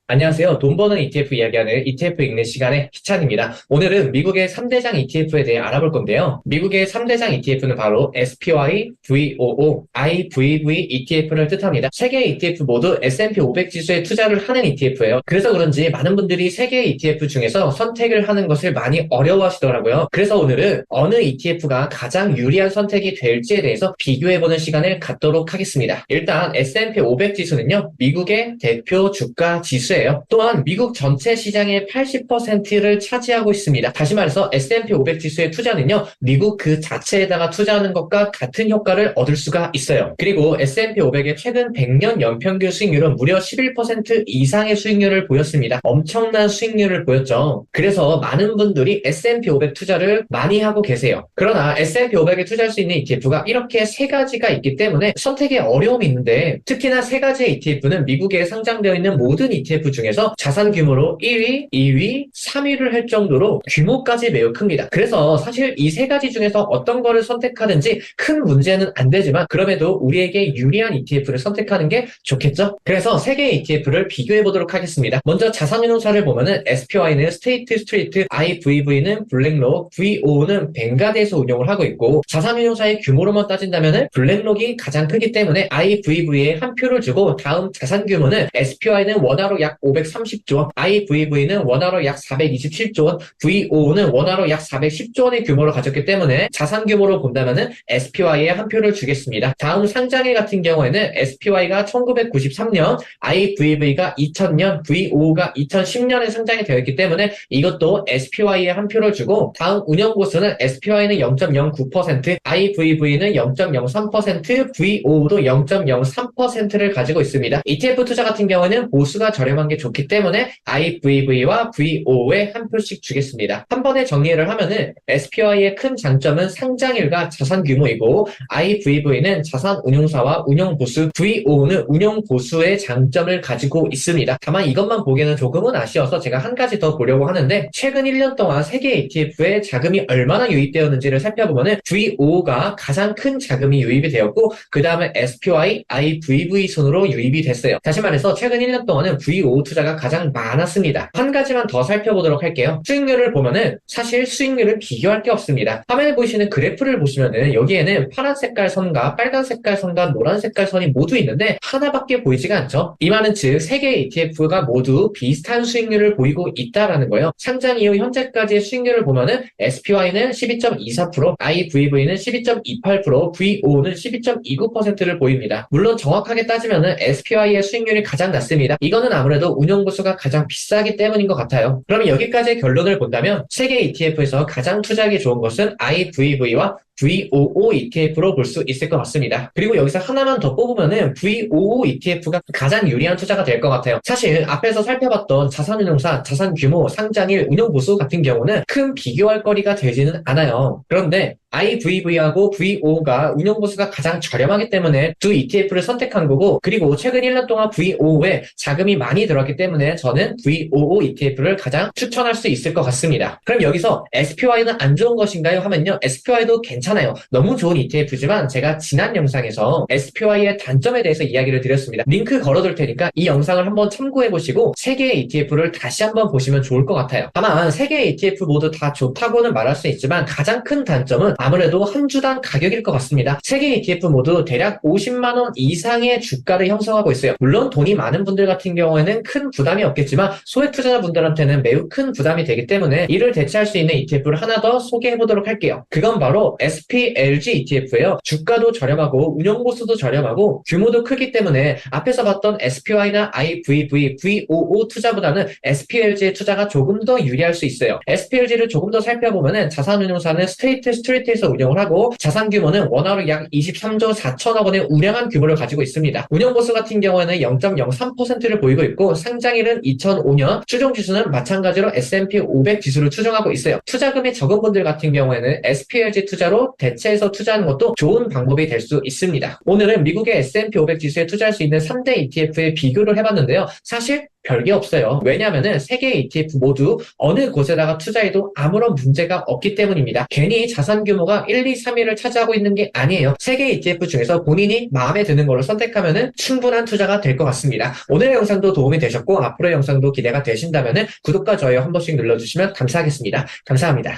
안녕하세요. 돈 버는 ETF 이야기하는 ETF 읽는 시간의 희찬입니다. 오늘은 미국의 3대장 ETF에 대해 알아볼 건데요. 미국의 3대장 ETF는 바로 SPY, VOO, IVV ETF를 뜻합니다. 세 개의 ETF 모두 S&P 500 지수에 투자를 하는 ETF예요. 그래서 그런지 많은 분들이 세 개의 ETF 중에서 선택을 하는 것을 많이 어려워하시더라고요. 그래서 오늘은 어느 ETF가 가장 유리한 선택이 될지에 대해서 비교해보는 시간을 갖도록 하겠습니다. 일단 S&P 500 지수는요, 미국의 대표 주가 지수예요. 또한 미국 전체 시장의 80%를 차지하고 있습니다. 다시 말해서 S&P 500 지수의 투자는요, 미국 그 자체에다가 투자하는 것과 같은 효과를 얻을 수가 있어요. 그리고 S&P 500의 최근 100년 연평균 수익률은 무려 11% 이상의 수익률을 보였습니다. 엄청난 수익률을 보였죠. 그래서 많은 분들이 S&P 500 투자를 많이 하고 계세요. 그러나 S&P 500에 투자할 수 있는 ETF가 이렇게 세 가지가 있기 때문에 선택에 어려움이 있는데, 특히나 세 가지의 ETF는 미국에 상장되어 있는 모든 ETF 중에서 자산 규모로 1위, 2위, 3위를 할 정도로 규모까지 매우 큽니다. 그래서 사실 이 세 가지 중에서 어떤 거를 선택하든지 큰 문제는 안 되지만, 그럼에도 우리에게 유리한 ETF를 선택하는 게 좋겠죠? 그래서 세 개의 ETF를 비교해 보도록 하겠습니다. 먼저 자산운용사를 보면은 SPY는 스테이트 스트리트, IVV는 블랙록, VO는 뱅가드에서 운용을 하고 있고, 자산운용사의 규모로만 따진다면은 블랙록이 가장 크기 때문에 IVV에 한 표를 주고, 다음 자산 규모는 SPY는 원화로 약 530조 원, IVV는 원화로 약 427조 원, VO는 원화로 약 410조 원의 규모를 가졌기 때문에 자산 규모로 본다면은 SPY에 한 표를 주겠습니다. 다음 상장일 같은 경우에는 SPY가 1993년, IVV가 2000년, VO가 2010년에 상장이 되어 있기 때문에 이것도 SPY에 한 표를 주고, 다음 운영 보수는 SPY는 0.09%, IVV는 0.03%, VO도 0.03%를 가지고 있습니다. ETF 투자 같은 경우에는 보수가 저렴한 게 좋기 때문에 IVV와 VO에 한 표씩 주겠습니다. 한 번에 정리를 하면은 SPY의 큰 장점은 상장일과 자산 규모이고, IVV는 자산 운용사와 운용 보수, VO는 운용 보수의 장점을 가지고 있습니다. 다만 이것만 보기에는 조금은 아쉬워서 제가 한 가지 더 보려고 하는데, 최근 1년 동안 세계 ETF에 자금이 얼마나 유입되었는지를 살펴보면은 VO가 가장 큰 자금이 유입이 되었고, 그 다음에 SPY, IVV 순으로 유입이 됐어요. 다시 말해서 최근 1년 동안은 VO 투자가 가장 많았습니다. 한 가지만 더 살펴보도록 할게요. 수익률을 보면은 사실 수익률을 비교할 게 없습니다. 화면에 보이시는 그래프를 보시면은 여기에는 파란 색깔 선과 빨간 색깔 선과 노란 색깔 선이 모두 있는데 하나밖에 보이지가 않죠. 이 말은 즉 세 개의 ETF가 모두 비슷한 수익률을 보이고 있다라는 거예요. 상장 이후 현재까지의 수익률을 보면은 SPY는 12.24%, IVV는 12.28%, VO는 12.29%를 보입니다. 물론 정확하게 따지면은 SPY의 수익률이 가장 낮습니다. 이거는 아무래도 운용보수가 가장 비싸기 때문인 것 같아요. 그러면 여기까지의 결론을 본다면 세계 ETF에서 가장 투자하기 좋은 것은 IVV와 VOO ETF로 볼 수 있을 것 같습니다. 그리고 여기서 하나만 더 뽑으면은 VOO ETF가 가장 유리한 투자가 될 것 같아요. 사실 앞에서 살펴봤던 자산운용사, 자산 규모, 상장일, 운용보수 같은 경우는 큰 비교할 거리가 되지는 않아요. 그런데 IVV하고 VO가 운용보수가 가장 저렴하기 때문에 두 ETF를 선택한 거고, 그리고 최근 1년 동안 VO에 자금이 많이 들어왔기 때문에 저는 VOO ETF를 가장 추천할 수 있을 것 같습니다. 그럼 여기서 SPY는 안 좋은 것인가요? 하면요, SPY도 괜찮아요. 너무 좋은 ETF지만 제가 지난 영상에서 SPY의 단점에 대해서 이야기를 드렸습니다. 링크 걸어둘 테니까 이 영상을 한번 참고해보시고 세 개의 ETF를 다시 한번 보시면 좋을 것 같아요. 다만 세 개의 ETF 모두 다 좋다고는 말할 수 있지만 가장 큰 단점은 아무래도 한 주당 가격일 것 같습니다. 세 개의 ETF 모두 대략 50만 원 이상의 주가를 형성하고 있어요. 물론 돈이 많은 분들 같은 경우에는 큰 부담이 없겠지만 소액 투자자분들한테는 매우 큰 부담이 되기 때문에 이를 대체할 수 있는 ETF를 하나 더 소개해보도록 할게요. 그건 바로 SPLG ETF예요. 주가도 저렴하고 운용보수도 저렴하고 규모도 크기 때문에 앞에서 봤던 SPY나 IVV, VOO 투자보다는 SPLG의 투자가 조금 더 유리할 수 있어요. SPLG를 조금 더 살펴보면은 자산운용사는 스테이트 스트리트에서 운영을 하고, 자산 규모는 원화로 약 23조 4천억 원의 우량한 규모를 가지고 있습니다. 운용보수 같은 경우에는 0.03%를 보이고 있고, 상장일은 2005년, 추종지수는 마찬가지로 S&P 500 지수를 추정하고 있어요. 투자금이 적은 분들 같은 경우에는 SPLG 투자로 대체해서 투자하는 것도 좋은 방법이 될 수 있습니다. 오늘은 미국의 S&P 500 지수에 투자할 수 있는 3대 ETF의 비교를 해봤는데요. 사실 별게 없어요. 왜냐하면은 세 개의 ETF 모두 어느 곳에다가 투자해도 아무런 문제가 없기 때문입니다. 괜히 자산 규모 규모가 1, 2, 3위를 차지하고 있는 게 아니에요. 3개 ETF 중에서 본인이 마음에 드는 걸로 선택하면 충분한 투자가 될 것 같습니다. 오늘의 영상도 도움이 되셨고 앞으로의 영상도 기대가 되신다면 구독과 좋아요 한 번씩 눌러주시면 감사하겠습니다. 감사합니다.